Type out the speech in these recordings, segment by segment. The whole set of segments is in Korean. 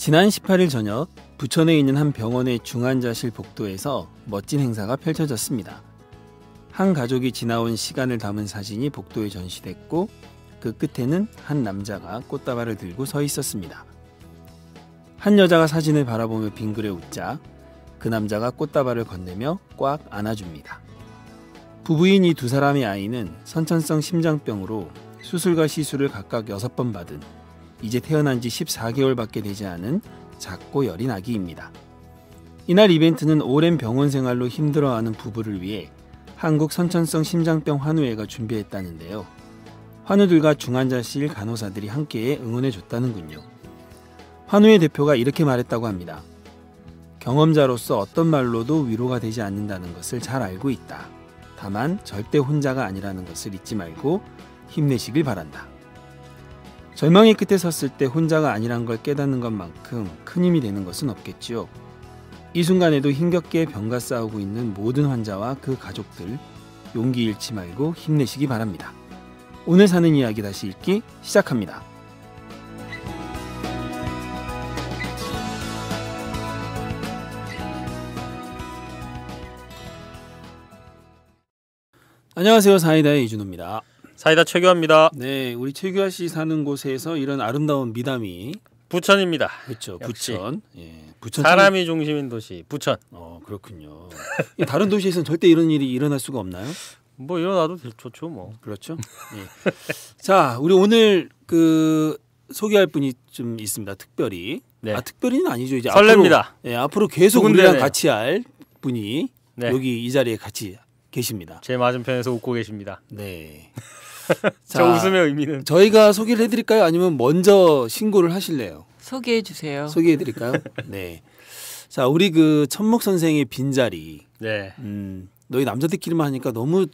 지난 18일 저녁 부천에 있는 한 병원의 중환자실 복도에서 멋진 행사가 펼쳐졌습니다. 한 가족이 지나온 시간을 담은 사진이 복도에 전시됐고 그 끝에는 한 남자가 꽃다발을 들고 서 있었습니다. 한 여자가 사진을 바라보며 빙그레 웃자 그 남자가 꽃다발을 건네며 꽉 안아줍니다. 부부인 이 두 사람의 아이는 선천성 심장병으로 수술과 시술을 각각 6번 받은 이제 태어난 지 14개월밖에 되지 않은 작고 여린 아기입니다. 이날 이벤트는 오랜 병원 생활로 힘들어하는 부부를 위해 한국 선천성 심장병 환우회가 준비했다는데요. 환우들과 중환자실 간호사들이 함께 응원해줬다는군요. 환우회 대표가 이렇게 말했다고 합니다. 경험자로서 어떤 말로도 위로가 되지 않는다는 것을 잘 알고 있다. 다만 절대 혼자가 아니라는 것을 잊지 말고 힘내시길 바란다. 절망의 끝에 섰을 때 혼자가 아니란 걸 깨닫는 것만큼 큰 힘이 되는 것은 없겠지요. 이 순간에도 힘겹게 병과 싸우고 있는 모든 환자와 그 가족들 용기 잃지 말고 힘내시기 바랍니다. 오늘 사는 이야기 다시 읽기 시작합니다. 안녕하세요. 사이다의 이준호입니다. 사이다 최규하입니다. 네, 우리 최규하 씨 사는 곳에서 이런 아름다운 미담이 부천입니다. 그렇죠. 역시. 부천. 예, 부천 사람이 중심인 도시 부천. 그렇군요. 다른 도시에서는 절대 이런 일이 일어날 수가 없나요? 뭐 일어나도 좋죠, 뭐. 그렇죠. 예. 자, 우리 오늘 소개할 분이 좀 있습니다. 특별히. 네. 특별히는 아니죠. 이제 설렙니다. 앞으로 계속 우리랑 같이 할 분이 네. 여기 이 자리에 같이 계십니다. 제 맞은편에서 웃고 계십니다. 네. 저 웃음의 의미는 저희가 소개를 해드릴까요? 아니면 먼저 신고를 하실래요? 소개해 주세요. 소개해드릴까요? 네. 자, 우리 천목 선생의 빈자리. 네. 너희 남자들끼리만 하니까 너무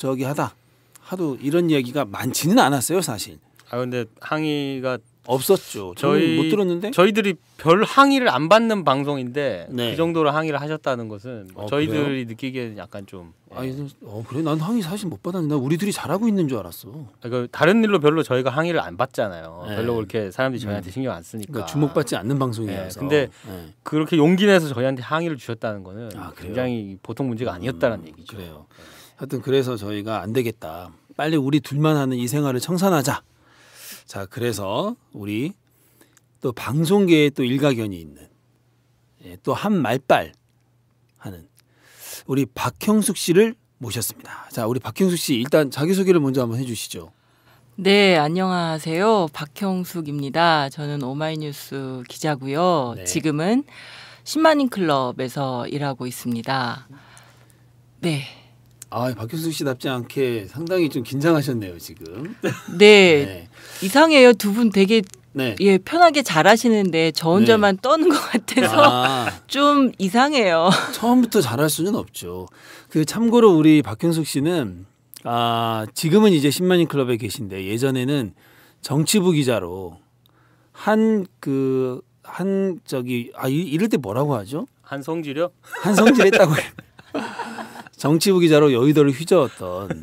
하도 이런 이야기가 많지는 않았어요, 사실. 근데 항의가 없었죠. 저희 못 들었는데. 저희들이 별 항의를 안 받는 방송인데 네. 그 정도로 항의를 하셨다는 것은 저희들이 그래요? 느끼기에는 약간 좀. 그래? 난 항의 사실 못 받았는데 우리들이 잘하고 있는 줄 알았어. 다른 일로 별로 저희가 항의를 안 받잖아요. 네. 별로 그렇게 사람들이 저희한테 신경 안 쓰니까. 그러니까 주목받지 않는 방송이어서. 근데 그렇게 용기 내서 저희한테 항의를 주셨다는 거는 굉장히 보통 문제가 아니었다는 얘기죠. 그래요. 하여튼 그래서 저희가 안 되겠다. 빨리 우리 둘만 하는 이 생활을 청산하자. 자, 그래서 우리 또 방송계에 또 일가견이 있는 또 한 말빨 하는 우리 박형숙 씨를 모셨습니다. 자, 우리 박형숙 씨 일단 자기소개를 먼저 한번 해주시죠. 네, 안녕하세요. 박형숙입니다. 저는 오마이뉴스 기자고요. 네. 지금은 10만인 클럽에서 일하고 있습니다. 네. 박형숙 씨답지 않게 상당히 좀 긴장하셨네요, 지금. 네. 이상해요. 두 분 되게 네. 편하게 잘하시는데 저 혼자만 떠는 것 같아서 좀 이상해요. 처음부터 잘할 수는 없죠. 참고로 우리 박형숙 씨는 지금은 이제 10만인 클럽에 계신데 예전에는 정치부 기자로 이럴 때 뭐라고 하죠? 한성질이요? 한성질 했다고 해요. 정치부 기자로 여의도를 휘저었던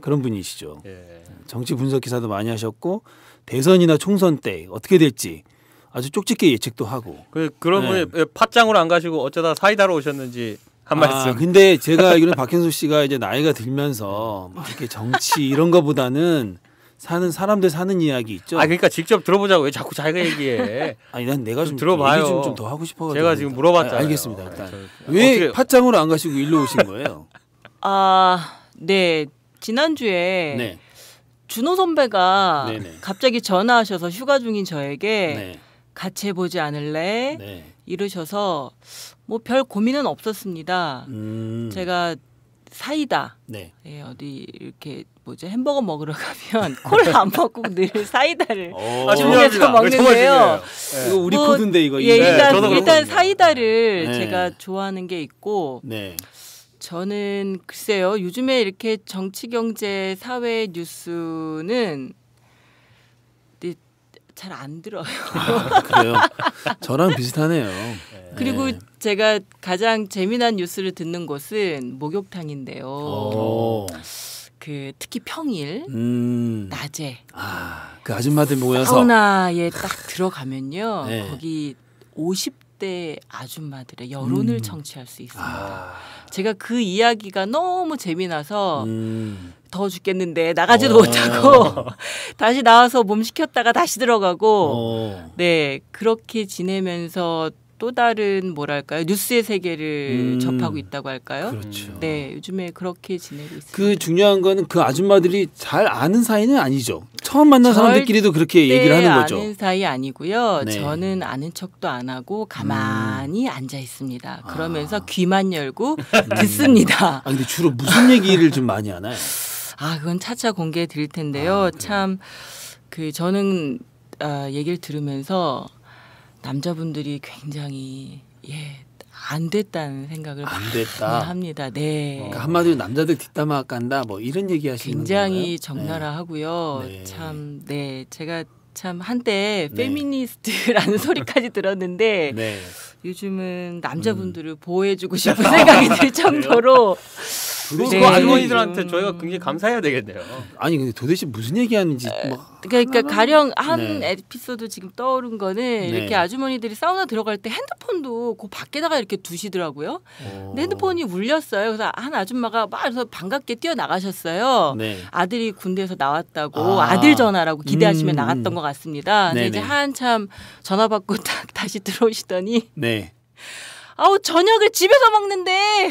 그런 분이시죠. 예. 정치 분석 기사도 많이 하셨고 대선이나 총선 때 어떻게 될지 아주 쪽집게 예측도 하고. 그런 분이 팟짱으로 안 가시고 어쩌다 사이다로 오셨는지 한 말씀. 근데 제가 알기로는 박형숙 씨가 이제 나이가 들면서 이렇게 정치 이런 거보다는 사람들 사는 이야기 있죠. 그러니까 직접 들어보자고 왜 자꾸 자기가 얘기해? 난 내가 좀 들어봐요. 얘기 좀 더 하고 싶어가지고. 제가 지금 물어봤잖아요. 알겠습니다. 일단 왜 팟짱으로 안 가시고 일로 오신 거예요? 네. 지난주에 네. 준호 선배가 네네. 갑자기 전화하셔서 휴가 중인 저에게 네. 같이 해보지 않을래? 네. 이러셔서 뭐 별 고민은 없었습니다. 제가 사이다. 네. 어디 이렇게 햄버거 먹으러 가면 콜라 안 먹고 늘 사이다를 중요합니다. 주문해서 먹는데요. 이거 우리 코드인데 이거. 일단 사이다를 네. 제가 좋아하는 게 있고 네. 저는 글쎄요. 요즘에 이렇게 정치, 경제, 사회 뉴스는 잘 안 들어요. 그래요. 저랑 비슷하네요. 그리고 제가 가장 재미난 뉴스를 듣는 곳은 목욕탕인데요. 특히 평일 낮에 그 아줌마들 모여서 사우나에 딱 들어가면요. 네. 거기 50대 아줌마들의 여론을 청취할 수 있습니다. 제가 그 이야기가 너무 재미나서 더워 죽겠는데 나가지도 못하고 다시 나와서 몸 식혔다가 다시 들어가고 네 그렇게 지내면서 또 다른 뭐랄까요 뉴스의 세계를 접하고 있다고 할까요? 그렇죠. 네 요즘에 그렇게 지내고 있습니다. 그 중요한 거는 그 아줌마들이 잘 아는 사이는 아니죠. 처음 만난 사람들끼리도 그렇게 얘기를 하는 거죠. 아는 사이 아니고요. 네. 저는 아는 척도 안 하고 가만히 앉아 있습니다. 그러면서 귀만 열고 듣습니다. 근데 주로 무슨 얘기를 좀 많이 하나요? 그건 차차 공개해 드릴 텐데요. 참 그 저는 얘기를 들으면서 남자분들이 굉장히 안 됐다는 생각을 안 됐다. 합니다. 네. 그러니까 한마디로 남자들 뒷담화 깐다 뭐 이런 얘기 하시는 건가요? 굉장히 적나라하고요. 네. 참 제가 참 한때 페미니스트라는 소리까지 들었는데 네. 요즘은 남자분들을 보호해주고 싶은 생각이 들 정도로 그 할머니들한테 저희가 굉장히 감사해야 되겠네요. 아니 근데 도대체 무슨 얘기하는지 그러니까 가령 한 에피소드 지금 떠오른 거는 이렇게 아주머니들이 사우나 들어갈 때 핸드폰도 그 밖에다가 이렇게 두시더라고요. 근데 핸드폰이 울렸어요. 그래서 한 아줌마가 막 그래서 반갑게 뛰어나가셨어요. 네. 아들이 군대에서 나왔다고 아들 전화라고 기대하시면 나갔던 것 같습니다. 근데 이제 한참 전화 받고 딱 다시 들어오시더니 네. 저녁을 집에서 먹는데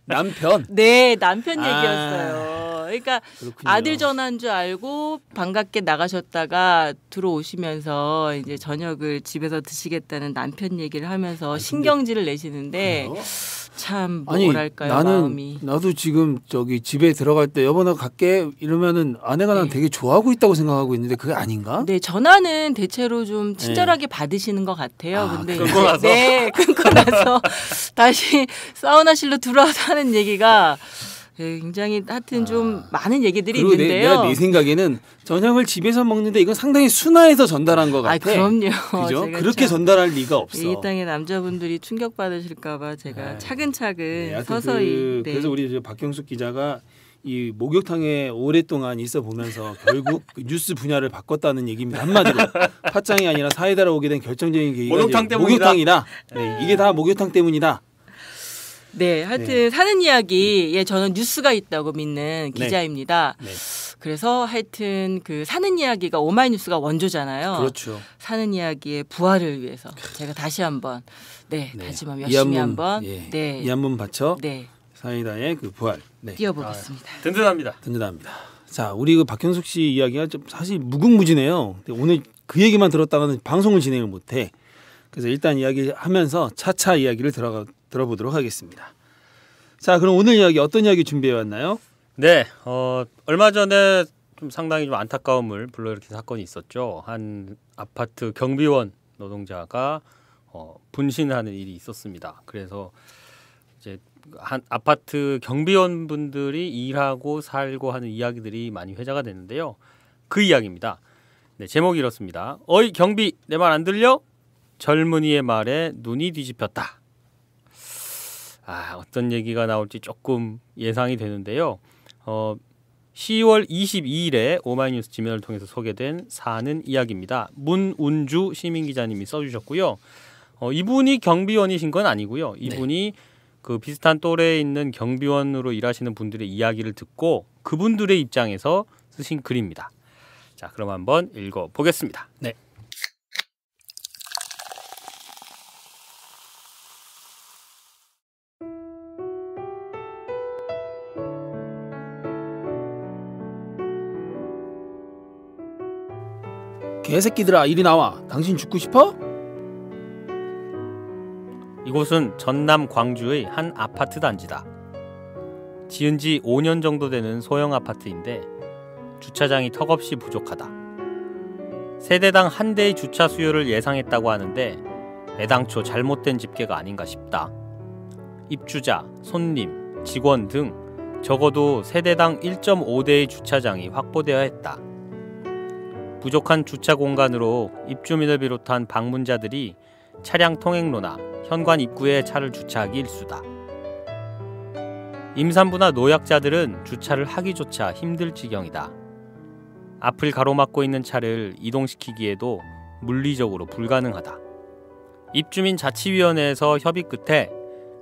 남편? 네 남편 얘기였어요. 그러니까 그렇군요. 아들 전화인 줄 알고 반갑게 나가셨다가 들어오시면서 이제 저녁을 집에서 드시겠다는 남편 얘기를 하면서 신경질을 내시는데 참 뭐랄까요 마음이. 나도 지금 저기 집에 들어갈 때 여보 나 갈게 이러면은 아내가 난 되게 좋아하고 있다고 생각하고 있는데 그게 아닌가? 네 전화는 대체로 좀 친절하게 받으시는 것 같아요. 근데 끊고 나서 끊고 나서 다시 사우나실로 들어와서 하는 얘기가 굉장히 하여튼 좀 많은 얘기들이 있는데요. 내 생각에는 저녁을 집에서 먹는데 이건 상당히 순화해서 전달한 것 같아. 그럼요. 그죠? 그렇게 전달할 리가 없어. 이 땅의 남자분들이 충격받으실까봐 제가 차근차근 서서히. 그래서 우리 박경숙 기자가 이 목욕탕에 오랫동안 있어 보면서 결국 그 뉴스 분야를 바꿨다는 얘기입니다. 한마디로 팟짱이 아니라 사이다로 오게 된 결정적인 계기가 목욕탕이다. 네, 이게 다 목욕탕 때문이다. 네, 하여튼 사는 이야기, 저는 뉴스가 있다고 믿는 기자입니다. 네. 그래서 하여튼 그 사는 이야기가 오마이뉴스가 원조잖아요. 그렇죠. 사는 이야기의 부활을 위해서 제가 다시 한번 다짐하면 열심히 한번 이 한 번 바쳐 사이다의 그 부활 뛰어보겠습니다. 든든합니다. 자, 우리 그 박형숙 씨 이야기가 좀 사실 무궁무진해요. 오늘 그 얘기만 들었다가는 방송을 진행을 못해. 그래서 일단 이야기하면서 차차 이야기를 들어보도록 하겠습니다. 자, 그럼 오늘 이야기 어떤 이야기 준비해 왔나요? 네, 얼마 전에 좀 상당히 좀 안타까움을 불러일으킨 사건이 있었죠. 한 아파트 경비원 노동자가 분신하는 일이 있었습니다. 그래서 이제 한 아파트 경비원 분들이 일하고 살고 하는 이야기들이 많이 회자가 됐는데요. 그 이야기입니다. 네, 제목이 이렇습니다. 어이 경비 내 말 안 들려? 젊은이의 말에 눈이 뒤집혔다. 어떤 얘기가 나올지 조금 예상이 되는데요. 10월 22일에 오마이뉴스 지면을 통해서 소개된 사는 이야기입니다. 문운주 시민기자님이 써주셨고요. 이분이 경비원이신 건 아니고요. 이분이 그 비슷한 또래에 있는 경비원으로 일하시는 분들의 이야기를 듣고 그분들의 입장에서 쓰신 글입니다. 자, 그럼 한번 읽어보겠습니다. 네. 개새끼들아 이리 나와. 당신 죽고 싶어? 이곳은 전남 광주의 한 아파트 단지다. 지은 지 5년 정도 되는 소형 아파트인데 주차장이 턱없이 부족하다. 세대당 한 대의 주차 수요를 예상했다고 하는데 애당초 잘못된 집계가 아닌가 싶다. 입주자, 손님, 직원 등 적어도 세대당 1.5대의 주차장이 확보되어야 했다. 부족한 주차 공간으로 입주민을 비롯한 방문자들이 차량 통행로나 현관 입구에 차를 주차하기 일쑤다. 임산부나 노약자들은 주차를 하기조차 힘들 지경이다. 앞을 가로막고 있는 차를 이동시키기에도 물리적으로 불가능하다. 입주민 자치위원회에서 협의 끝에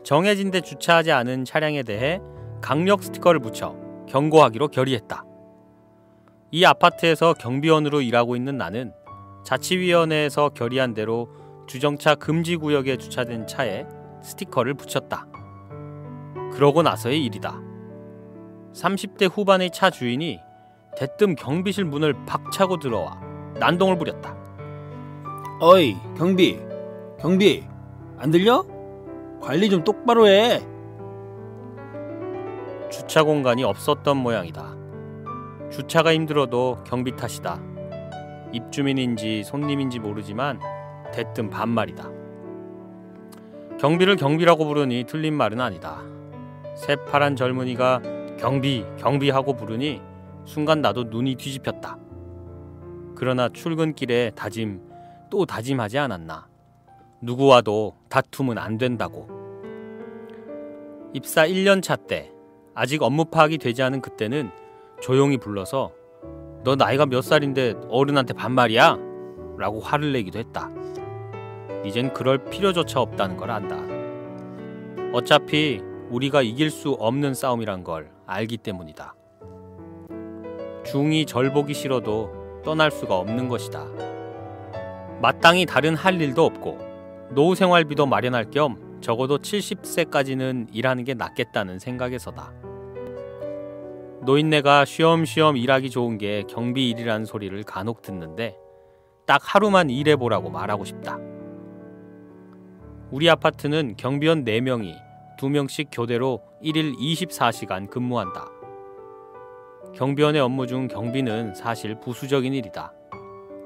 정해진 데 주차하지 않은 차량에 대해 강력 스티커를 붙여 경고하기로 결의했다. 이 아파트에서 경비원으로 일하고 있는 나는 자치위원회에서 결의한 대로 주정차 금지 구역에 주차된 차에 스티커를 붙였다. 그러고 나서의 일이다. 30대 후반의 차 주인이 대뜸 경비실 문을 박차고 들어와 난동을 부렸다. 어이, 경비 안 들려? 관리 좀 똑바로 해. 주차 공간이 없었던 모양이다. 주차가 힘들어도 경비 탓이다. 입주민인지 손님인지 모르지만 대뜸 반말이다. 경비를 경비라고 부르니 틀린 말은 아니다. 새파란 젊은이가 경비하고 부르니 순간 나도 눈이 뒤집혔다. 그러나 출근길에 또 다짐하지 않았나. 누구와도 다툼은 안 된다고. 입사 1년차 때 아직 업무 파악이 되지 않은 그때는 조용히 불러서 너 나이가 몇 살인데 어른한테 반말이야? 라고 화를 내기도 했다. 이젠 그럴 필요조차 없다는 걸 안다. 어차피 우리가 이길 수 없는 싸움이란 걸 알기 때문이다. 중이 절 보기 싫어도 떠날 수가 없는 것이다. 마땅히 다른 할 일도 없고 노후 생활비도 마련할 겸 적어도 70세까지는 일하는 게 낫겠다는 생각에서다. 노인네가 쉬엄쉬엄 일하기 좋은 게 경비 일이라는 소리를 간혹 듣는데 딱 하루만 일해보라고 말하고 싶다. 우리 아파트는 경비원 4명이 2명씩 교대로 1일 24시간 근무한다. 경비원의 업무 중 경비는 사실 부수적인 일이다.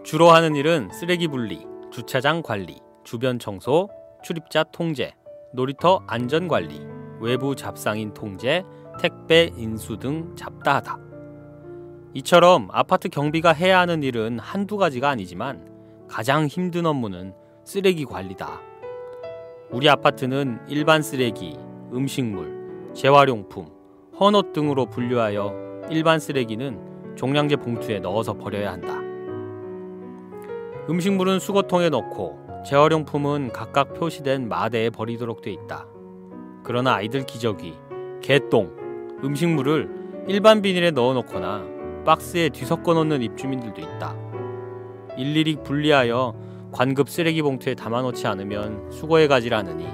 주로 하는 일은 쓰레기 분리, 주차장 관리, 주변 청소, 출입자 통제, 놀이터 안전 관리, 외부 잡상인 통제, 택배 인수 등 잡다하다. 이처럼 아파트 경비가 해야 하는 일은 한두 가지가 아니지만 가장 힘든 업무는 쓰레기 관리다. 우리 아파트는 일반 쓰레기, 음식물, 재활용품, 헌옷 등으로 분류하여 일반 쓰레기는 종량제 봉투에 넣어서 버려야 한다. 음식물은 수거통에 넣고 재활용품은 각각 표시된 마대에 버리도록 돼 있다. 그러나 아이들 기저귀, 개똥, 음식물을 일반 비닐에 넣어놓거나 박스에 뒤섞어 놓는 입주민들도 있다. 일일이 분리하여 관급 쓰레기 봉투에 담아놓지 않으면 수거해 가지라 하느니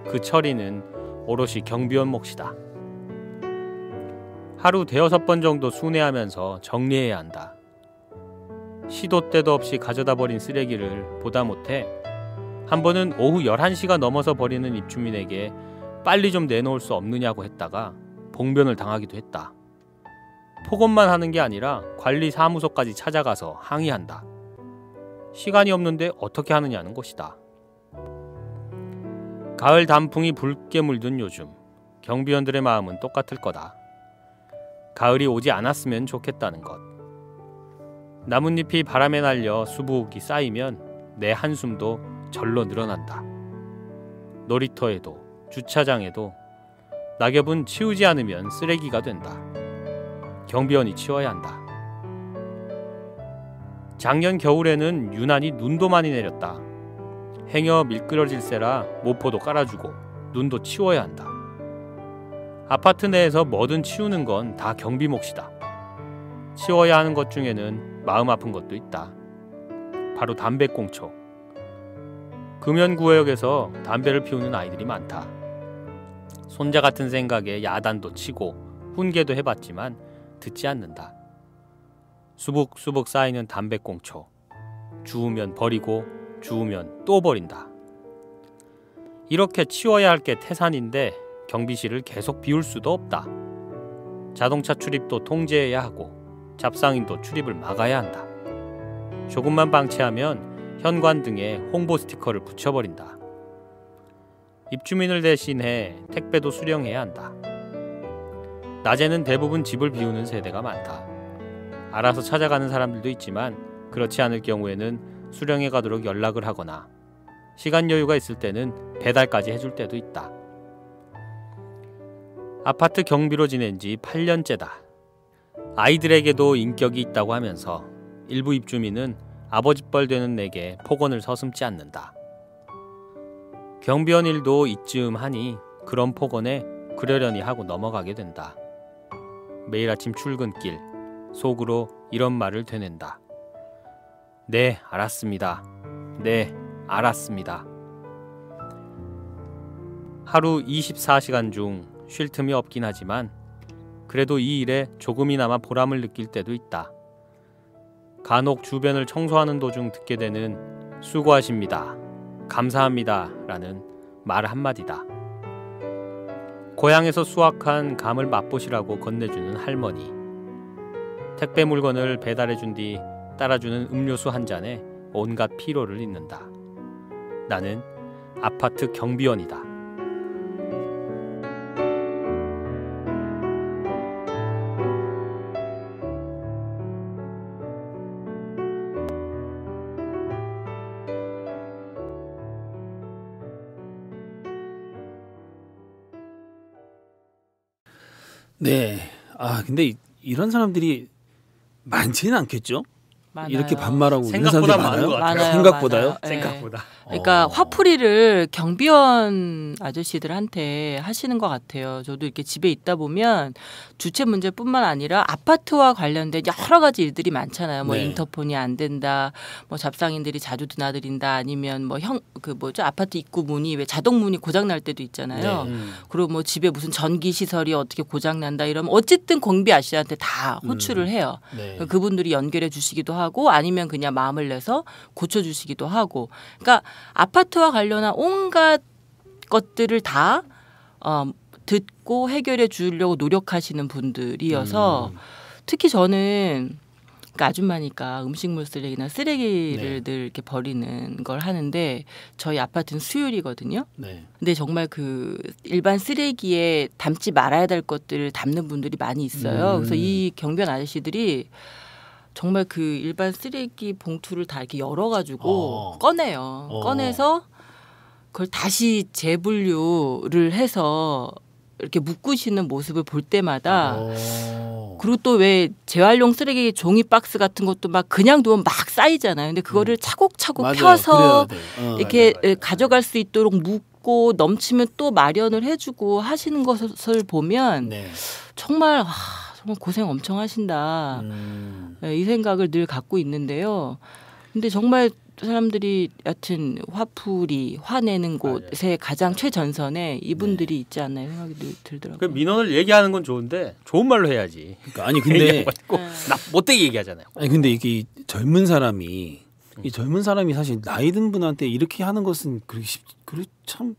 그 처리는 오롯이 경비원 몫이다. 하루 5-6번 정도 순회하면서 정리해야 한다. 시도 때도 없이 가져다 버린 쓰레기를 보다 못해 한 번은 오후 11시가 넘어서 버리는 입주민에게 빨리 좀 내놓을 수 없느냐고 했다가 봉변을 당하기도 했다. 폭언만 하는 게 아니라 관리 사무소까지 찾아가서 항의한다. 시간이 없는데 어떻게 하느냐는 것이다. 가을 단풍이 붉게 물든 요즘 경비원들의 마음은 똑같을 거다. 가을이 오지 않았으면 좋겠다는 것. 나뭇잎이 바람에 날려 수북이 쌓이면 내 한숨도 절로 늘어난다. 놀이터에도 주차장에도 낙엽은 치우지 않으면 쓰레기가 된다. 경비원이 치워야 한다. 작년 겨울에는 유난히 눈도 많이 내렸다. 행여 미끄러질세라 모포도 깔아주고 눈도 치워야 한다. 아파트 내에서 뭐든 치우는 건 다 경비 몫이다. 치워야 하는 것 중에는 마음 아픈 것도 있다. 바로 담배꽁초. 금연구역에서 담배를 피우는 아이들이 많다. 손자 같은 생각에 야단도 치고 훈계도 해봤지만 듣지 않는다. 수북수북 쌓이는 담배꽁초. 주우면 버리고 주우면 또 버린다. 이렇게 치워야 할 게 태산인데 경비실을 계속 비울 수도 없다. 자동차 출입도 통제해야 하고 잡상인도 출입을 막아야 한다. 조금만 방치하면 현관 등에 홍보 스티커를 붙여버린다. 입주민을 대신해 택배도 수령해야 한다. 낮에는 대부분 집을 비우는 세대가 많다. 알아서 찾아가는 사람들도 있지만 그렇지 않을 경우에는 수령해 가도록 연락을 하거나 시간 여유가 있을 때는 배달까지 해줄 때도 있다. 아파트 경비로 지낸 지 8년째다. 아이들에게도 인격이 있다고 하면서 일부 입주민은 아버지뻘 되는 내게 폭언을 서슴지 않는다. 경비원 일도 이쯤 하니 그런 폭언에 그러려니 하고 넘어가게 된다. 매일 아침 출근길 속으로 이런 말을 되낸다. 네, 알았습니다. 네, 알았습니다. 하루 24시간 중 쉴 틈이 없긴 하지만 그래도 이 일에 조금이나마 보람을 느낄 때도 있다. 간혹 주변을 청소하는 도중 듣게 되는 수고하십니다. 감사합니다. 라는 말 한마디다. 고향에서 수확한 감을 맛보시라고 건네주는 할머니. 택배 물건을 배달해준 뒤 따라주는 음료수 한 잔에 온갖 피로를 잊는다. 나는 아파트 경비원이다. 네. 근데 이런 사람들이 많지는 않겠죠? 많아요. 이렇게 반말하고 이런 생각보다 사람들이 많은 것 같아요. 많아요. 생각보다요? 많아요. 네. 생각보다. 그러니까 화풀이를 경비원 아저씨들한테 하시는 것 같아요. 저도 이렇게 집에 있다 보면 주체 문제뿐만 아니라 아파트와 관련된 여러 가지 일들이 많잖아요. 뭐 네. 인터폰이 안 된다, 뭐 잡상인들이 자주 드나들인다, 아니면 뭐 아파트 입구 문이 왜 자동 문이 고장 날 때도 있잖아요. 네. 그리고 뭐 집에 무슨 전기 시설이 어떻게 고장 난다 이러면 어쨌든 경비 아저씨한테 다 호출을 해요. 네. 그분들이 연결해 주시기도 하고 아니면 그냥 마음을 내서 고쳐 주시기도 하고. 그러니까 아파트와 관련한 온갖 것들을 다 듣고 해결해 주려고 노력하시는 분들이어서 특히 저는 그러니까 아줌마니까 음식물 쓰레기나 쓰레기를 늘 이렇게 버리는 걸 하는데 저희 아파트는 수율이거든요. 네. 근데 정말 그 일반 쓰레기에 담지 말아야 될 것들을 담는 분들이 많이 있어요. 그래서 이 경비원 아저씨들이 정말 그 일반 쓰레기 봉투를 다 이렇게 열어가지고 꺼내요. 꺼내서 그걸 다시 재분류를 해서 이렇게 묶으시는 모습을 볼 때마다 그리고 또 왜 재활용 쓰레기 종이 박스 같은 것도 막 그냥 두면 막 쌓이잖아요. 근데 그거를 차곡차곡 맞아요. 펴서 이렇게 맞아요. 가져갈 수 있도록 묶고 넘치면 또 마련을 해주고 하시는 것을 보면 네. 정말 정말 고생 엄청 하신다. 이 생각을 늘 갖고 있는데요. 근데 정말 사람들이 여튼 화풀이, 화내는 곳에 가장 최전선에 이분들이 있지 않나요? 생각이 들더라고요. 그 민원을 얘기하는 건 좋은데 좋은 말로 해야지. 그러니까 아니 근데 나 못되게 얘기하잖아요. 아니 근데 이게 젊은 사람이 이 젊은 사람이 사실 나이 든 분한테 이렇게 하는 것은 그렇게 참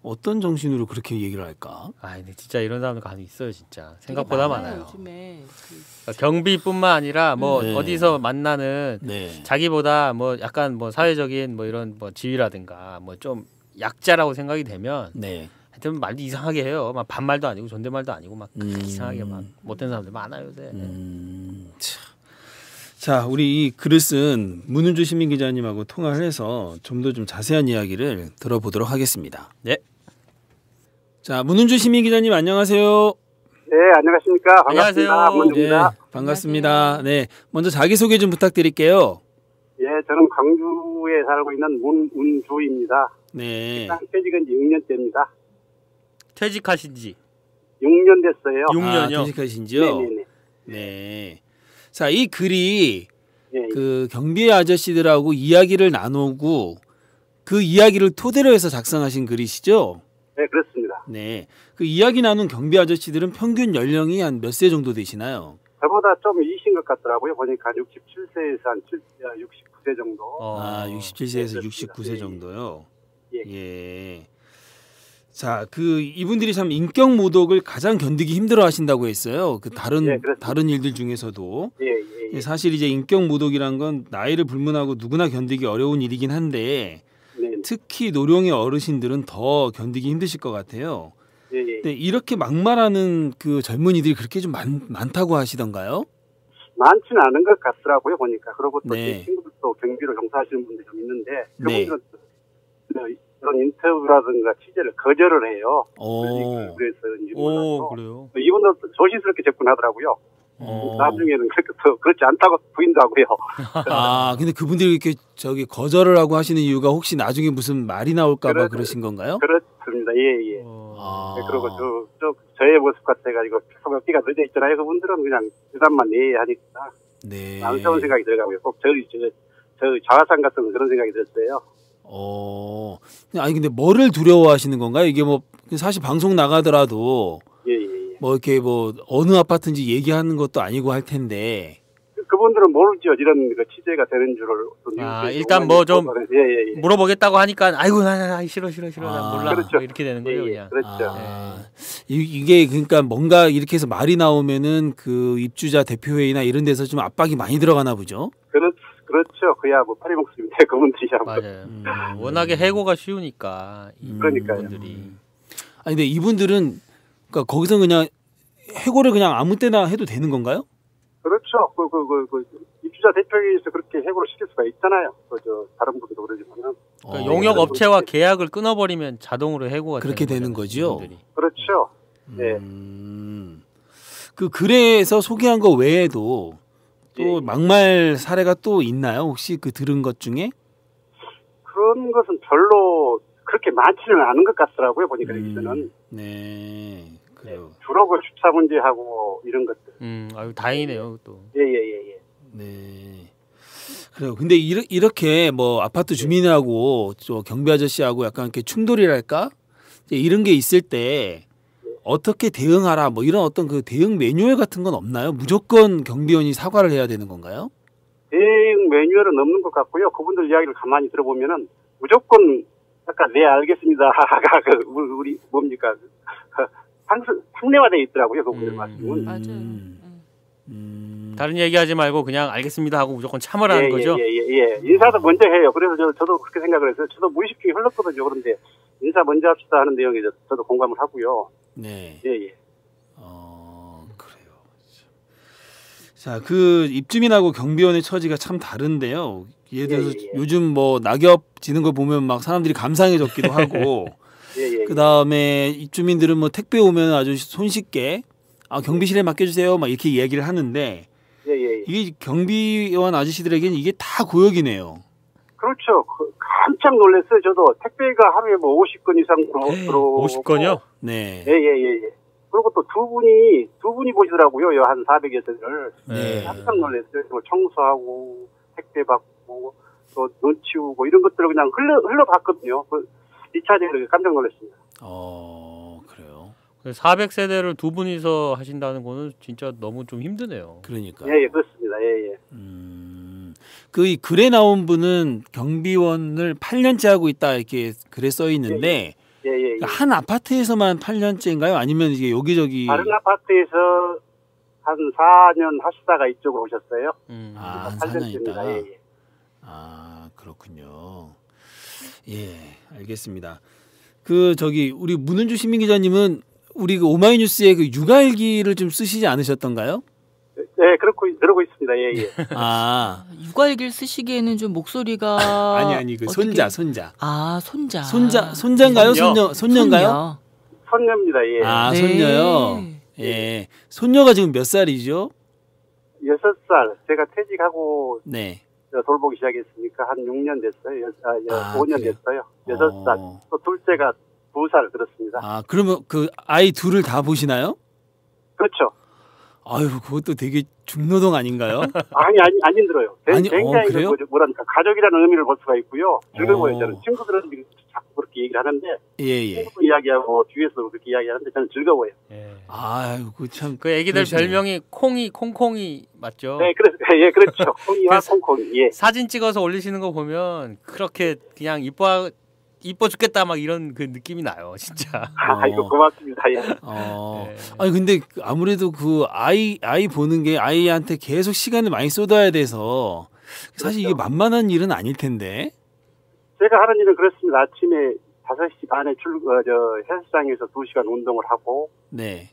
어떤 정신으로 그렇게 얘기를 할까? 근데 진짜 이런 사람들 간혹 있어요, 진짜. 생각보다 많아요. 요즘에 경비뿐만 아니라 뭐 네. 어디서 만나는 네. 자기보다 뭐 약간 뭐 사회적인 뭐 이런 뭐 지위라든가 뭐 좀 약자라고 생각이 되면 네. 하여튼 말도 이상하게 해요. 막 반말도 아니고 존댓말도 아니고 막 이상하게 막 못된 사람들 많아요, 요새. 자, 우리 이 글을 쓴 문은주 시민 기자님하고 통화를 해서 좀 더 좀 자세한 이야기를 들어보도록 하겠습니다. 네. 자, 문은주 시민 기자님 안녕하세요. 네, 안녕하십니까. 반갑습니다. 안녕하세요. 문주입니다. 네, 반갑습니다. 네, 먼저 자기 소개 좀 부탁드릴게요. 예, 저는 광주에 살고 있는 문운주입니다. 네. 퇴직은 6년째입니다. 퇴직하신 지 6년 됐어요. 6년이요? 퇴직하신지요? 네네네. 네. 자, 이 글이 예, 그 경비 아저씨들하고 이야기를 나누고 그 이야기를 토대로 해서 작성하신 글이시죠? 네, 그렇습니다. 네. 그 이야기 나눈 경비 아저씨들은 평균 연령이 한 몇 세 정도 되시나요? 저보다 좀 이신 것 같더라고요. 보니까 67세에서 한 69세 정도. 67세에서 네, 69세 정도요. 예. 예. 자, 그 이분들이 참 인격 모독을 가장 견디기 힘들어 하신다고 했어요. 그 다른 일들 중에서도. 예. 사실 이제 인격 모독이란 건 나이를 불문하고 누구나 견디기 어려운 일이긴 한데 네. 특히 노령의 어르신들은 더 견디기 힘드실 것 같아요. 예. 근데 이렇게 막말하는 그 젊은이들이 그렇게 좀 많다고 하시던가요? 많지는 않은 것 같더라고요. 보니까. 그리고 또 네. 제 친구들도 경비로 종사하시는 분들이 좀 있는데 네. 그분들은 이런 인터뷰라든가 취재를 거절을 해요. 오. 그래서 이제 오, 몰라서 그래요. 이분들도 조심스럽게 접근하더라고요. 나중에는 그렇지 않다고 부인도 하고요. 아, 근데 그분들이 이렇게 거절을 하고 하시는 이유가 혹시 나중에 무슨 말이 나올까봐 그러신 건가요? 그렇습니다. 예, 예. 네, 그리고 저의 모습 같아가지고 계속 어깨가 늦어 있잖아요. 그분들은 그냥 부담만 내야 하니까. 네. 안쓰러운 생각이 들어가고요. 꼭 저 자화상 같은 그런 생각이 들었어요. 아니 근데 뭐를 두려워하시는 건가요? 이게 뭐 사실 방송 나가더라도 예, 예, 예. 뭐 이렇게 뭐 어느 아파트인지 얘기하는 것도 아니고 할 텐데. 그분들은 모르죠. 이런 취재가 되는 줄을. 일단 뭐 좀 예. 물어보겠다고 하니까 아이고 나 싫어 난 몰라. 그렇죠. 뭐 이렇게 되는 거예요, 그냥. 그렇죠. 이게 그러니까 뭔가 이렇게 해서 말이 나오면은 그 입주자 대표회의나 이런 데서 좀 압박이 많이 들어가나 보죠. 그렇죠. 그야 뭐 파리목숨인데 그분들이야. 맞아요. 워낙에 해고가 쉬우니까. 그러니까요. 이분들이. 아니 근데 이분들은 그러니까 거기서 그냥 해고를 그냥 아무 때나 해도 되는 건가요? 그렇죠. 입주자 대표회의에서 그렇게 해고를 시킬 수가 있잖아요. 다른 분도 그러지만은. 그러니까 용역 업체와 계약을 끊어버리면 자동으로 해고가 그렇게 되는 거죠. 이분들이. 그렇죠. 네. 그래서 소개한 거 외에도 또 막말 사례가 또 있나요? 혹시 들은 것 중에? 그런 것은 별로 그렇게 많지는 않은 것 같더라고요. 보니까 여기서는. 네. 그래요. 주로 주차 문제하고 이런 것들. 아유 다행이네요 또. 예. 네. 그래요. 근데 이렇게 뭐 아파트 주민하고 저 경비 아저씨하고 약간 이렇게 충돌이랄까? 이런 게 있을 때 어떻게 대응하라 뭐 이런 어떤 그 대응 매뉴얼 같은 건 없나요? 무조건 경비원이 사과를 해야 되는 건가요? 대응 매뉴얼은 없는 것 같고요. 그분들 이야기를 가만히 들어보면은 무조건 약간 네 알겠습니다. 우리 뭡니까? 상례화되어 있더라고요. 그분들 말씀은. 맞아요. 다른 얘기하지 말고 그냥 알겠습니다 하고 무조건 참으라는 거죠. 예. 인사도 먼저 해요. 그래서 저도 그렇게 생각을 했어요. 저도 무의식 중에 흘렀거든요. 그런데 인사 먼저 합시다 하는 내용에 저도 공감을 하고요. 네. 예. 그래요. 자, 입주민하고 경비원의 처지가 참 다른데요. 예를 들어서 요즘 뭐 낙엽 지는 걸 보면 막 사람들이 감상해졌기도 하고. 그 다음에 입주민들은 뭐 택배 오면 아주 손쉽게 경비실에 맡겨주세요 막 이렇게 이야기를 하는데 이게 경비원 아저씨들에게는 이게 다 고역이네요. 그렇죠. 깜짝 놀랐어요. 저도 택배가 하루에 뭐 50건 이상 들어오고. 50건이요? 네. 예. 그리고 또 두 분이 보시더라고요. 한 400여 세를. 네. 깜짝 놀랐어요. 청소하고 택배 받고 또 눈 치우고 이런 것들을 그냥 흘러봤거든요. 2차적으로 깜짝 놀랐습니다. 그래요. 400세대를 두 분이서 하신다는 거는 진짜 너무 좀 힘드네요. 그러니까. 예, 그렇습니다. 예. 이 글에 나온 분은 경비원을 8년째 하고 있다 이렇게 글에 써 있는데 예. 한 아파트에서만 8년째인가요? 아니면 이게 여기저기 다른 아파트에서 한 4년 하시다가 이쪽으로 오셨어요. 한 4년 있다가. 예. 그렇군요. 예, 알겠습니다. 우리 문은주 시민 기자님은 우리 오마이뉴스의 육아일기를 좀 쓰시지 않으셨던가요? 네, 그러고 있습니다. 예. 육아일기를 쓰시기에는 좀 목소리가 아니 손자. 손자인가요? 손녀인가요? 손녀입니다. 예. 네. 손녀요. 예. 손녀가 지금 몇 살이죠? 6살. 제가 퇴직하고 네. 돌보기 시작했으니까 한 6년 됐어요. 5년 그래요? 됐어요. 6살. 또 둘째가 2살 그렇습니다. 그러면 아이 둘을 다 보시나요? 그렇죠. 아유, 그것도 되게 중노동 아닌가요? 아니, 안 힘들어요. 굉장히 그래요? 뭐랄까 가족이라는 의미를 볼 수가 있고요. 즐거워요. 저는 친구들은 자꾸 그렇게 얘기를 하는데 친구도 이야기하고 뒤에서 그렇게 이야기하는데 저는 즐거워요. 아이고 참. 그 애기들 별명이 콩콩이 맞죠? 네, 그렇죠. 콩이와 콩콩이. 예. 사진 찍어서 올리시는 거 보면 그렇게 그냥 이뻐 죽겠다 막 이런 그 느낌이 나요, 진짜. 아이고 고맙습니다. 예. 아니 근데 아무래도 아이 보는 게 아이한테 계속 시간을 많이 쏟아야 돼서 사실 이게 만만한 일은 아닐 텐데. 제가 하는 일은 그렇습니다. 아침에 5시 반에 헬스장에서 2시간 운동을 하고 네.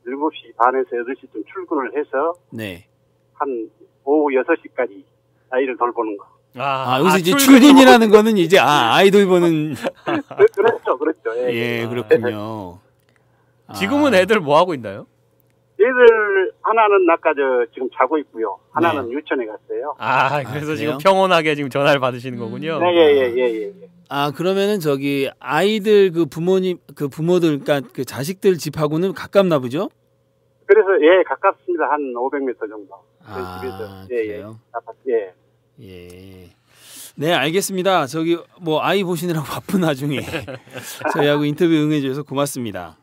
7시 반에서 8시쯤 출근을 해서 네. 한 오후 6시까지 아이를 돌보는 거. 여기서 이제 출근이라는 거는 이제 아이돌 보는 그렇죠. 예, 그렇군요. 지금은 애들 뭐 하고 있나요? 얘들 하나는 아까 지금 자고 있고요. 하나는 네. 유치원에 갔어요. 그래서 지금 평온하게 지금 전화를 받으시는 거군요. 네, 예. 그러면은 저기 아이들 그 부모들 그러니까 그 자식들 집하고는 가깝나 보죠? 그래서 예, 가깝습니다. 한 500m 정도. 집에서. 그래요? 아파트. 예. 네, 알겠습니다. 저기 뭐 아이 보시느라고 바쁜 와중에 저희하고 인터뷰 응해 주셔서 고맙습니다.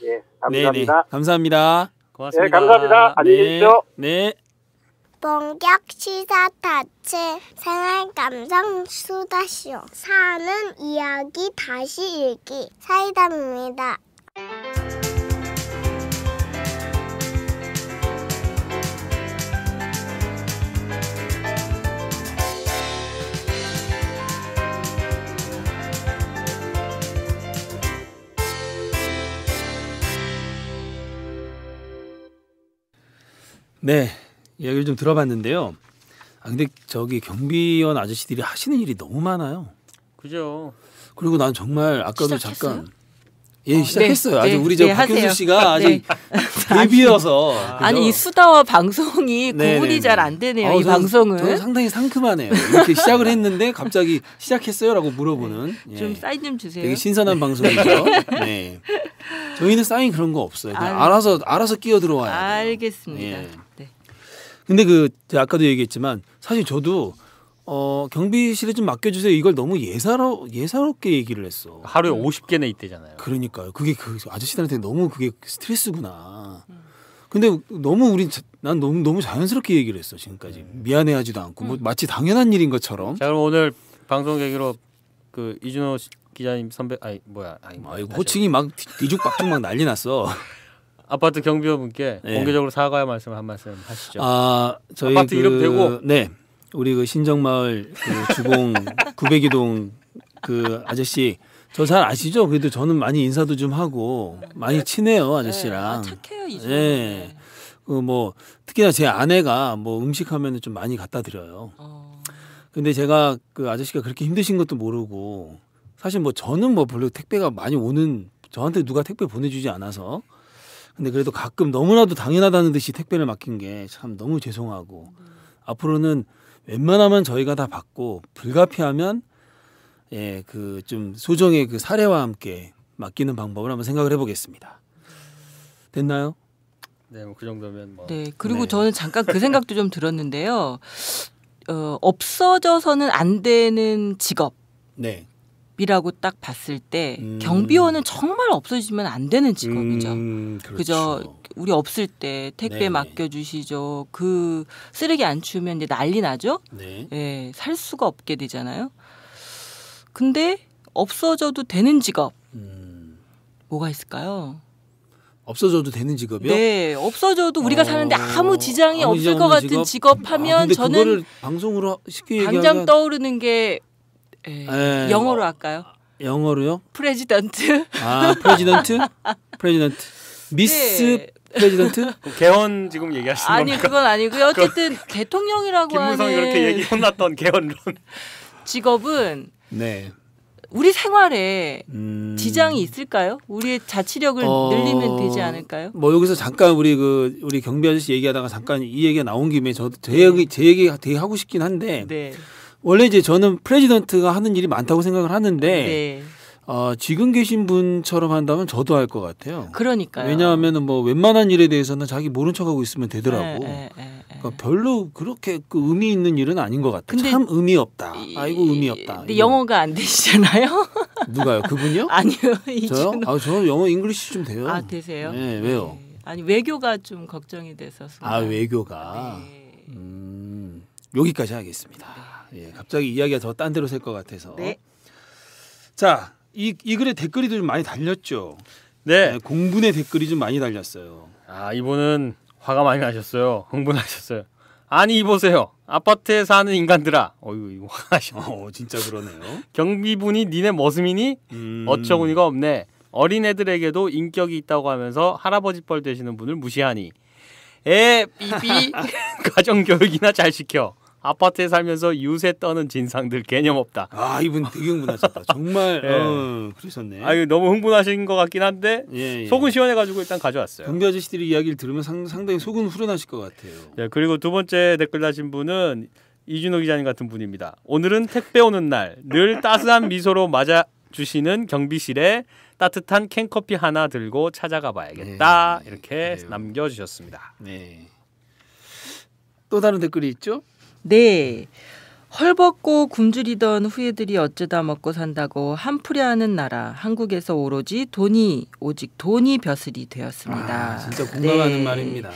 예, 감사합니다. 네네, 감사합니다. 고맙습니다. 네, 감사합니다. 안녕히 계십시오. 네. 본격 시사 타치 생활 감성 수다쇼 사는 이야기 다시 읽기 사이다입니다. 네, 이야기를 좀 들어봤는데요. 근데 저기 경비원 아저씨들이 하시는 일이 너무 많아요. 그죠. 그리고 난 정말 아까도 시작했어요? 잠깐 시작했어요. 아주 우리 박효수 하세요. 씨가 아주 데뷔여서 아니 이 수다와 방송이 구분이 잘 안 되네요. 이 방송은 저는 상당히 상큼하네요. 이렇게 시작을 했는데 갑자기 시작했어요라고 물어보는 좀 사인 좀 주세요. 되게 신선한 방송이죠. 네. 저희는 사인 그런 거 없어요. 알아서 끼어 들어와요. 알겠습니다. 네. 근데 제가 아까도 얘기했지만 사실 저도 경비실에 좀 맡겨주세요. 이걸 너무 예사롭게 얘기를 했어. 하루에 50개나 있대잖아요. 그러니까요. 그게 그 아저씨들한테 너무 그게 스트레스구나. 근데 난 너무 자연스럽게 얘기를 했어 지금까지. 미안해하지도 않고 뭐 마치 당연한 일인 것처럼. 자 그럼 오늘 방송 계기로 그 이준호 기자님 선배 호칭이 막 뒤죽박죽 막 난리 났어. 아파트 경비원분께 공개적으로 사과의 말씀 한 말씀 하시죠. 저희 아파트 이름 대고 네. 우리 그 신정마을 주공 902동 그 아저씨 저 잘 아시죠? 그래도 저는 많이 인사도 좀 하고 많이 친해요 아저씨랑. 착해요 이제. 네. 뭐 특히나 제 아내가 뭐 음식하면 좀 많이 갖다 드려요. 근데 제가 그 아저씨가 그렇게 힘드신 것도 모르고 사실 뭐 저는 뭐 별로 택배가 많이 저한테 누가 택배 보내주지 않아서. 근데 그래도 가끔 너무나도 당연하다는 듯이 택배를 맡긴 게 참 너무 죄송하고 앞으로는 웬만하면 저희가 다 받고 불가피하면 그 좀 소정의 그 사례와 함께 맡기는 방법을 한번 생각을 해보겠습니다. 됐나요? 네, 뭐 그 정도면 뭐. 네, 그리고 저는 잠깐 그 생각도 좀 들었는데요. 없어져서는 안 되는 직업. 네. 이라고 딱 봤을 때 경비원은 정말 없어지면 안 되는 직업이죠. 그렇죠. 그죠? 우리 없을 때 택배 맡겨주시죠. 그 쓰레기 안 치우면 이제 난리 나죠. 네, 살 수가 없게 되잖아요. 근데 없어져도 되는 직업 뭐가 있을까요? 없어져도 되는 직업이요? 네, 없어져도 우리가 사는데 아무 지장이 없을 것 같은 직업 하면 저는 그거를 방송으로 쉽게 당장 떠오르는 게 영어로 할까요? 영어로요? 프레지던트. 프레지던트. 미스 프레지던트? 개헌 지금 얘기하시는 겁니까? 아니 그건 아니고요. 어쨌든 대통령이라고 김무성이 하는 그렇게 얘기 혼났던 개헌론. 직업은 우리 생활에 지장이 있을까요? 우리의 자치력을 늘리면 되지 않을까요? 뭐 여기서 잠깐 우리 경비 아저씨 얘기하다가 잠깐 이 얘기가 나온 김에 제 얘기 되게 하고 싶긴 한데 원래 이제 저는 프레지던트가 하는 일이 많다고 생각을 하는데 지금 계신 분처럼 한다면 저도 할 것 같아요. 그러니까요. 왜냐하면은 뭐 웬만한 일에 대해서는 자기 모른 척하고 있으면 되더라고. 그러니까 별로 그렇게 그 의미 있는 일은 아닌 것 같아요. 참 의미 없다. 아이고 의미 없다. 근데 영어가 안 되시잖아요. 누가요? 그분요? 아니요. 저요? 저 영어 잉글리시 좀 돼요. 되세요? 네, 왜요? 아니 외교가 좀 걱정이 돼서. 외교가. 여기까지 하겠습니다. 갑자기 이야기가 더 딴 데로 셀 것 같아서. 자, 이 글에 댓글이 좀 많이 달렸죠. 네. 공분의 댓글이 좀 많이 달렸어요. 이분은 화가 많이 나셨어요. 흥분하셨어요. 아니 이보세요. 아파트에 사는 인간들아. 이거 화가 나셨네. 진짜 그러네요. 경비분이 니네 머슴이니? 어처구니가 없네. 어린애들에게도 인격이 있다고 하면서 할아버지 뻘 되시는 분을 무시하니. 삐삐. 가정교육이나 잘 시켜. 아파트에 살면서 유세 떠는 진상들 개념 없다. 아 이분 되게 흥분하셨다. 정말 그러셨네. 아유 너무 흥분하신 것 같긴 한데 속은 시원해가지고 일단 가져왔어요. 경비 아저씨들이 이야기를 들으면 상당히 속은 후련하실 것 같아요. 네, 그리고 두 번째 댓글 다신 분은 이준호 기자님 같은 분입니다. 오늘은 택배 오는 날 늘 따스한 미소로 맞아주시는 경비실에 따뜻한 캔커피 하나 들고 찾아가 봐야겠다. 네, 이렇게 그래요. 남겨주셨습니다. 네. 또 다른 댓글이 있죠? 네. 헐벗고 굶주리던 후예들이 어쩌다 먹고 산다고 한풀이하는 나라 한국에서 오직 돈이 벼슬이 되었습니다. 진짜 공감하는 말입니다.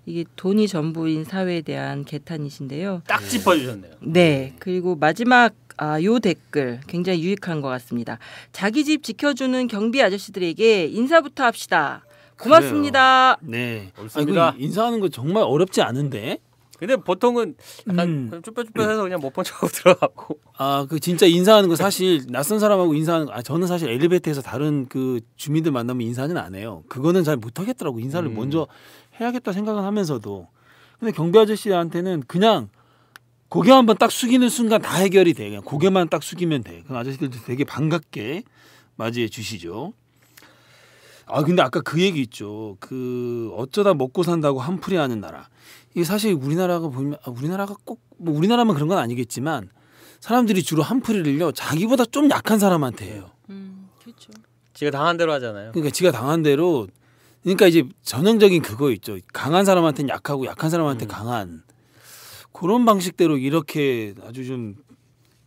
이게 돈이 전부인 사회에 대한 개탄이신데요. 딱 짚어주셨네요. 네. 그리고 마지막 요 댓글 굉장히 유익한 것 같습니다. 자기 집 지켜주는 경비 아저씨들에게 인사부터 합시다. 고맙습니다. 그래요. 네. 옳습니다. 인사하는 거 정말 어렵지 않은데. 근데 보통은 약간 쭈뼛쭈뼛해서 그냥 못 본 척하고 들어가고. 그 진짜 인사하는 거 사실 낯선 사람하고 인사하는 거. 저는 사실 엘리베이터에서 다른 그 주민들 만나면 인사는 안 해요. 그거는 잘 못하겠더라고. 인사를 먼저 해야겠다 생각은 하면서도. 근데 경비 아저씨한테는 그냥 고개 한번 딱 숙이는 순간 다 해결이 돼. 그냥 고개만 딱 숙이면 돼. 그 아저씨들도 되게 반갑게 맞이해 주시죠. 근데 아까 그 얘기 있죠. 그 어쩌다 먹고 산다고 한풀이 하는 나라. 이게 사실 우리나라가 보면 우리나라가 꼭 뭐 우리나라만 그런 건 아니겠지만 사람들이 주로 한풀이를요 자기보다 좀 약한 사람한테 해요. 그렇죠. 지가 당한 대로 하잖아요. 그러니까 지가 당한 대로. 그러니까 이제 전형적인 그거 있죠. 강한 사람한테는 약하고 약한 사람한테 강한. 그런 방식대로 이렇게 아주 좀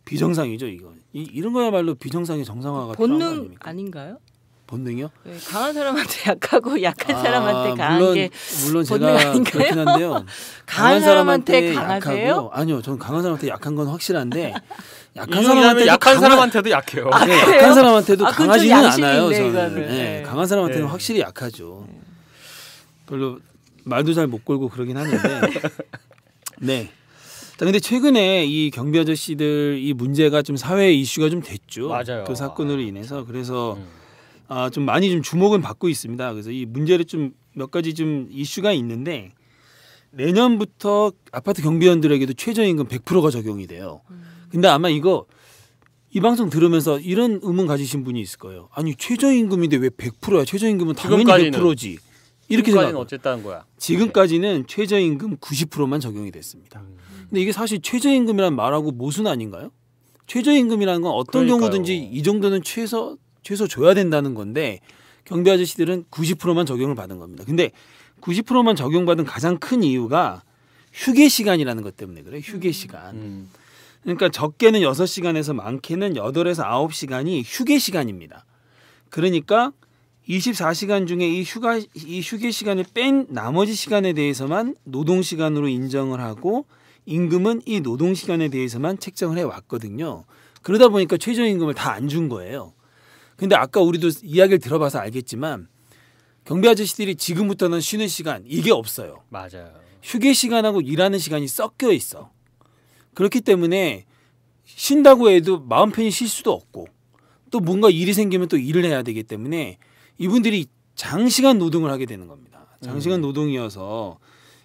비정상이죠. 이거. 이런 거야말로 비정상의 정상화가 필요한 거 본능 아닙니까? 아닌가요? 본능이요? 네, 강한 사람한테 약하고 약한 사람한테 강한 게 물론 본능 제가 아닌가요? 그렇긴 한데요. 강한 사람한테 강하세요? 약하고, 아니요, 저는 강한 사람한테 약한 건 확실한데 약한 사람한테도 약해요. 네, 약한 사람한테도 강하지는 않아요. 있네, 저는 네. 강한 사람한테는 확실히 약하죠. 별로 말도 잘 못 걸고 그러긴 하는데. 네. 자, 근데 최근에 이 경비 아저씨들 이 문제가 좀 사회 이슈가 좀 됐죠. 맞아요. 그 사건으로 인해서 그래서 좀 많이 좀 주목은 받고 있습니다. 그래서 이 문제를 좀 몇 가지 좀 이슈가 있는데 내년부터 아파트 경비원들에게도 최저임금 100%가 적용이 돼요. 근데 아마 이 방송 들으면서 이런 의문 가지신 분이 있을 거예요. 아니 최저임금인데 왜 100%야? 최저임금은 당연히 100%지. 이렇게 생각해요. 어쨌다는 거야. 지금까지는 최저임금 90%만 적용이 됐습니다. 근데 이게 사실 최저임금이라는 말하고 모순 아닌가요? 최저임금이라는 건 어떤 경우든지 이 정도는 최소 줘야 된다는 건데 경비 아저씨들은 90%만 적용을 받은 겁니다. 근데 90%만 적용받은 가장 큰 이유가 휴게 시간이라는 것 때문에 그래요. 휴게 시간. 그러니까 적게는 6시간에서 많게는 8에서 9시간이 휴게 시간입니다. 그러니까 24시간 중에 이 휴게 시간을 뺀 나머지 시간에 대해서만 노동 시간으로 인정을 하고 임금은 이 노동 시간에 대해서만 책정을 해 왔거든요. 그러다 보니까 최저임금을 다 안 준 거예요. 근데 아까 우리도 이야기를 들어봐서 알겠지만 경비 아저씨들이 지금부터는 쉬는 시간 이게 없어요. 맞아요. 휴게 시간하고 일하는 시간이 섞여 있어. 그렇기 때문에 쉰다고 해도 마음 편히 쉴 수도 없고 또 뭔가 일이 생기면 또 일을 해야 되기 때문에 이분들이 장시간 노동을 하게 되는 겁니다. 장시간 노동이어서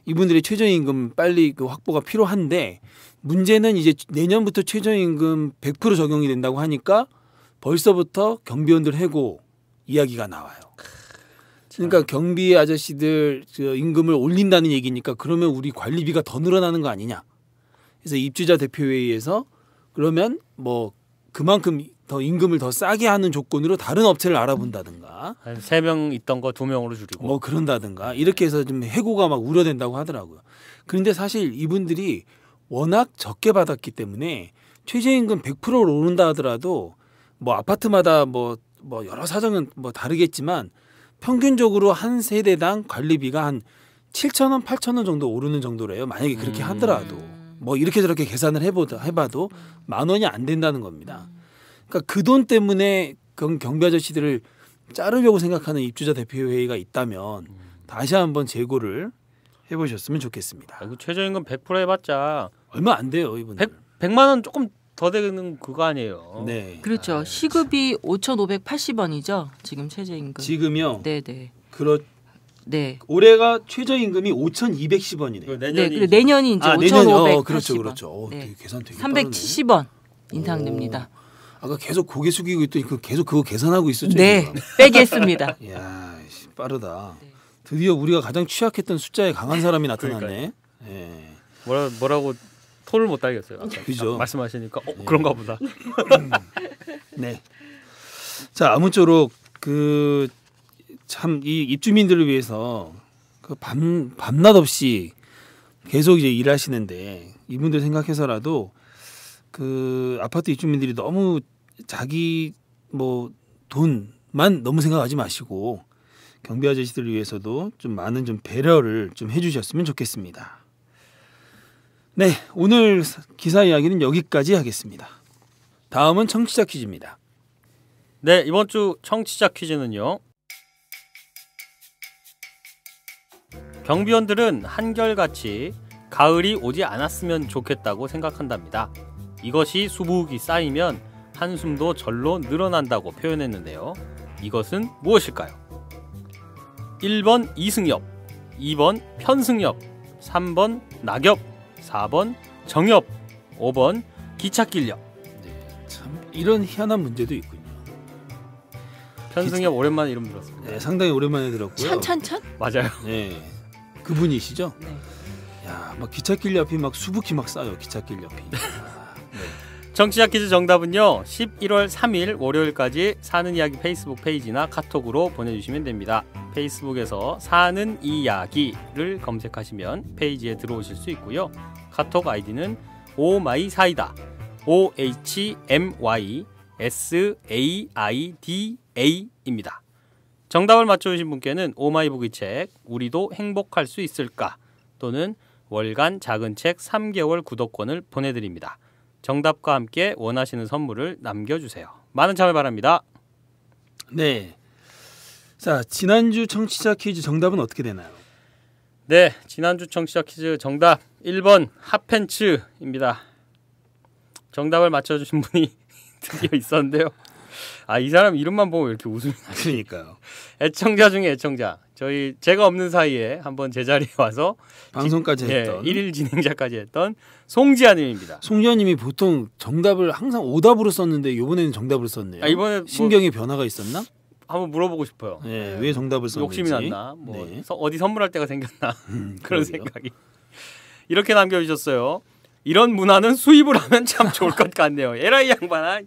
이분들의 최저임금 빨리 확보가 필요한데 문제는 이제 내년부터 최저임금 100% 적용이 된다고 하니까 벌써부터 경비원들 해고 이야기가 나와요. 그러니까 경비 아저씨들 임금을 올린다는 얘기니까 그러면 우리 관리비가 더 늘어나는 거 아니냐. 그래서 입주자 대표회의에서 그러면 뭐 그만큼 더 임금을 더 싸게 하는 조건으로 다른 업체를 알아본다든가 한 3명 있던 거 2명으로 줄이고 뭐 그런다든가 이렇게 해서 좀 해고가 막 우려된다고 하더라고요. 그런데 사실 이분들이 워낙 적게 받았기 때문에 최저임금 100%를 오른다 하더라도 뭐 아파트마다 뭐 여러 사정은 뭐 다르겠지만 평균적으로 한 세대당 관리비가 한 7,000원, 8,000원 정도 오르는 정도래요. 만약에 그렇게 하더라도 뭐 이렇게 저렇게 계산을 해봐도 10,000원이 안 된다는 겁니다. 그러니까 그 돈 때문에 경비 아저씨들을 자르려고 생각하는 입주자 대표회의가 있다면 다시 한번 재고를 해보셨으면 좋겠습니다. 최저임금 100% 해봤자 얼마 안 돼요, 이분들. 100만 원 조금 더 되는 그거 아니에요. 네. 그렇죠. 시급이 5,580원이죠. 지금 최저임금. 지금요. 네네. 네. 올해가 최저임금이 5,210원이네요. 내년이 네, 내년이 이제 5,580원. 그렇죠. 네. 계산 되게 370원 인상됩니다. 아까 계속 고개 숙이고 있더니 계속 그거 계산하고 있었죠. 네, 빼겠습니다. 이야, 빠르다. 네. 드디어 우리가 가장 취약했던 숫자에 강한 사람이 나타났네. 네. 뭐라고 토를 못 달겠어요. 아까 그죠. 말씀하시니까 그런가 보다. 네. 자, 아무쪼록 참 이 입주민들을 위해서 밤낮 없이 계속 이제 일하시는데 이분들 생각해서라도 아파트 입주민들이 너무 자기 돈만 너무 생각하지 마시고 경비 아저씨들을 위해서도 좀 많은 좀 배려를 좀 해주셨으면 좋겠습니다. 네, 오늘 기사 이야기는 여기까지 하겠습니다. 다음은 청취자 퀴즈입니다. 네, 이번 주 청취자 퀴즈는요. 경비원들은 한결같이 가을이 오지 않았으면 좋겠다고 생각한답니다. 이것이 수북이 쌓이면 한숨도 절로 늘어난다고 표현했는데요. 이것은 무엇일까요? 1번 이승엽, 2번 편승엽, 3번 낙엽, 4번 정엽, 5번 기찻길엽. 네, 참 이런 희한한 문제도 있군요. 편승엽 오랜만에 이름 들었습니다. 네, 상당히 오랜만에 들었고요. 찬? 맞아요. 네, 그분이시죠? 네. 야, 막 기찻길 옆이 막 수북히 막 쌓여. 기찻길 옆이. 네. 정치자 퀴즈 정답은요. 11월 3일 월요일까지 사는 이야기 페이스북 페이지나 카톡으로 보내주시면 됩니다. 페이스북에서 사는 이야기를 검색하시면 페이지에 들어오실 수 있고요. 카톡 아이디는 오마이사이다 OHMYSAIDA입니다. 정답을 맞춰주신 분께는 오마이북의 책 우리도 행복할 수 있을까 또는 월간 작은 책 3개월 구독권을 보내드립니다. 정답과 함께 원하시는 선물을 남겨주세요. 많은 참여 바랍니다. 네. 자, 지난주 청취자 퀴즈 정답은 어떻게 되나요? 네, 지난주 청취자 퀴즈 정답 1번 핫팬츠입니다. 정답을 맞춰주신 분이 드디어 있었는데요. 이 사람 이름만 보면 이렇게 웃음이 나요. 그러니까요. 애청자 중에 애청자. 제가 없는 사이에 한번 제자리에 와서 방송까지 했던 1일 진행자까지 했던 송지아님입니다. 송지아님이 보통 정답을 항상 오답으로 썼는데 이번에는 정답으로 썼네요. 이번에 신경의 변화가 있었나? 한번 물어보고 싶어요. 네, 왜 정답을 썼는지. 욕심이 났나? 네. 어디 선물할 때가 생겼나? 그런 생각이. 이렇게 남겨주셨어요. 이런 문화는 수입을 하면 참 좋을 것 같네요. 에라이 양반아.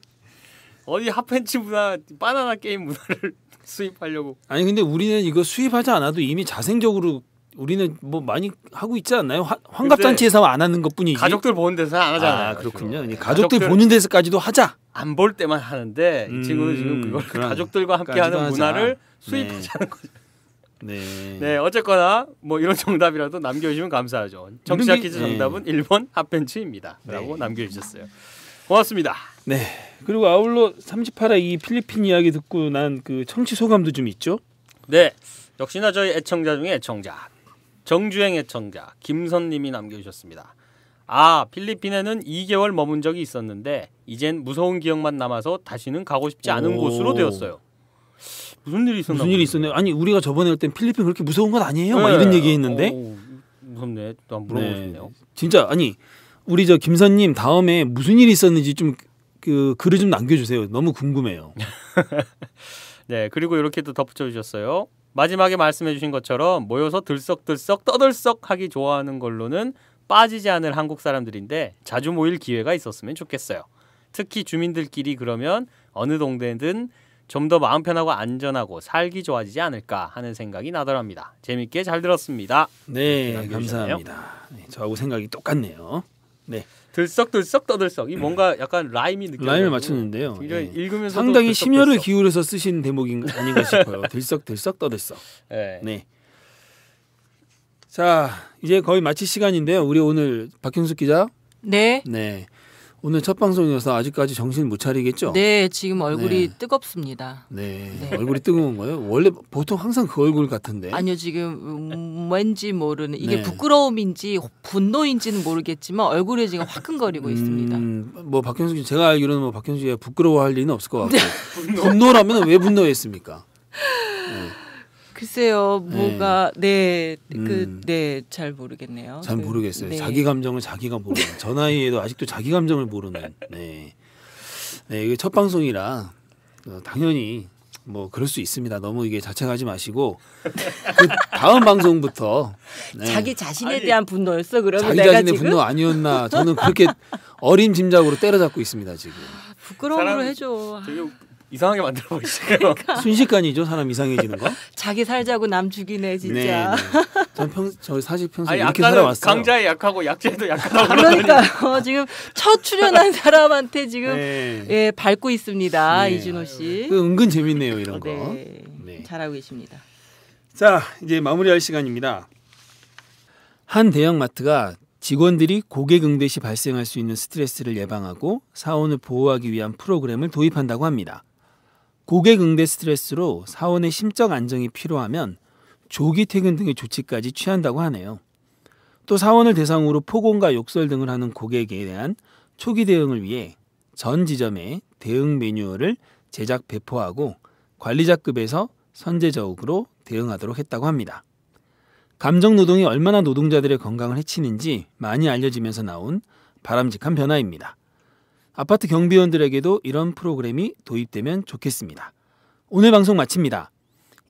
어디 핫팬츠 문화, 바나나 게임 문화를 수입하려고. 아니 근데 우리는 이거 수입하지 않아도 이미 자생적으로 우리는 뭐 많이 하고 있지 않나요? 환갑잔치에서 안 하는 것뿐이지. 가족들 보는 데서 안 하잖아요. 그렇군요. 가족들 보는 데서까지도 하자. 안 볼 때만 하는데 이 친구는 지금 그걸 가족들과 함께하는 문화를 수입하자는 거죠. 네, 어쨌거나 뭐 이런 정답이라도 남겨주시면 감사하죠. 정치자 퀴즈 정답은 1번 핫팬츠입니다. 라고 남겨주셨어요. 고맙습니다. 네. 그리고 아울러 38화 이 필리핀 이야기 듣고 난 그 청취 소감도 좀 있죠? 네. 역시나 저희 애청자 중에 애청자. 정주행 애청자 김선님이 남겨주셨습니다. 필리핀에는 2개월 머문 적이 있었는데 이젠 무서운 기억만 남아서 다시는 가고 싶지 않은 곳으로 되었어요. 무슨 일이 있었나? 무슨 일이 있었네요. 아니 우리가 저번에 할 땐 필리핀 그렇게 무서운 건 아니에요? 막 이런 얘기했는데. 무섭네. 또 한번 물어보고 싶네요. 진짜 아니 우리 저 김선님 다음에 무슨 일이 있었는지 좀 글을 좀 남겨주세요. 너무 궁금해요. 네, 그리고 이렇게 또 덧붙여 주셨어요. 마지막에 말씀해 주신 것처럼 모여서 들썩들썩 떠들썩하기 좋아하는 걸로는 빠지지 않을 한국 사람들인데 자주 모일 기회가 있었으면 좋겠어요. 특히 주민들끼리 그러면 어느 동네든 좀 더 마음 편하고 안전하고 살기 좋아지지 않을까 하는 생각이 나더랍니다. 재밌게 잘 들었습니다. 네, 감사합니다. 네, 저하고 생각이 똑같네요. 네. 들썩들썩 떠들썩. 이 뭔가 약간 라임이 느껴져요. 라임을 맞췄는데요. 네. 읽으면서 상당히 심혈을 기울여서 쓰신 대목이 아닌가 싶어요. 들썩들썩 떠들썩. 네. 자, 이제 거의 마칠 시간인데요. 우리 오늘 박형숙 기자. 네. 오늘 첫 방송이어서 아직까지 정신 못 차리겠죠? 네, 지금 얼굴이 뜨겁습니다. 네. 얼굴이 뜨거운 거예요? 원래 보통 항상 그 얼굴 같은데. 아니요, 지금 왠지 모르는 이게 부끄러움인지 분노인지는 모르겠지만 얼굴이 지금 화끈거리고 있습니다. 뭐 박형숙 씨 제가 알기로는 뭐 박형숙 씨가 부끄러워할 리는 없을 것 같고 분노라면 왜 분노했습니까? 글쎄요, 뭐가 잘 모르겠네요. 잘 모르겠어요. 자기 감정을 자기가 모르는. 저 나이에도 아직도 자기 감정을 모르는. 이게 첫 방송이라 당연히 뭐 그럴 수 있습니다. 너무 이게 자책하지 마시고 그 다음 방송부터 자기 자신에 대한 분노였어. 그러면 자기 내가 자신의 지금? 분노 아니었나? 저는 그렇게 어린 짐작으로 때려잡고 있습니다 지금. 부끄러움으로 해줘. 이상하게 만들어 보이시네요. 그러니까. 순식간이죠, 사람 이상해지는 거. 자기 살자고 남 죽이네 진짜. 저 사실 평소에 이렇게 살아왔어요. 강자에 약하고 약자에도 약하다고. 그러니까요. 지금 첫 출연한 사람한테 지금 밟고 있습니다. 이준호 씨. 은근 재밌네요 이런 거. 잘하고 계십니다. 자, 이제 마무리할 시간입니다. 한 대형마트가 직원들이 고객 응대 시 발생할 수 있는 스트레스를 예방하고 사원을 보호하기 위한 프로그램을 도입한다고 합니다. 고객 응대 스트레스로 사원의 심적 안정이 필요하면 조기 퇴근 등의 조치까지 취한다고 하네요. 또 사원을 대상으로 폭언과 욕설 등을 하는 고객에 대한 초기 대응을 위해 전 지점에 대응 매뉴얼을 제작 배포하고 관리자급에서 선제적으로 대응하도록 했다고 합니다. 감정 노동이 얼마나 노동자들의 건강을 해치는지 많이 알려지면서 나온 바람직한 변화입니다. 아파트 경비원들에게도 이런 프로그램이 도입되면 좋겠습니다. 오늘 방송 마칩니다.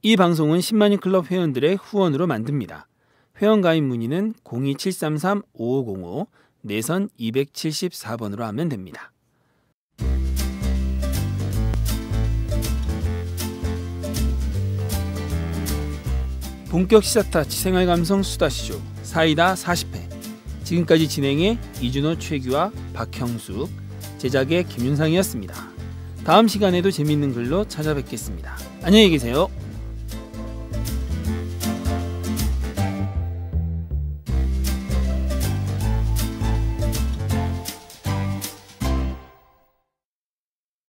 이 방송은 10만인 클럽 회원들의 후원으로 만듭니다. 회원 가입 문의는 02733-5505 내선 274번으로 하면 됩니다. 본격 시사타치 생활감성 수다쇼 사이다 40회. 지금까지 진행의 이준호, 최규와 박형숙, 제작의 김윤상이었습니다. 다음 시간에도 재미있는 글로 찾아뵙겠습니다. 안녕히 계세요.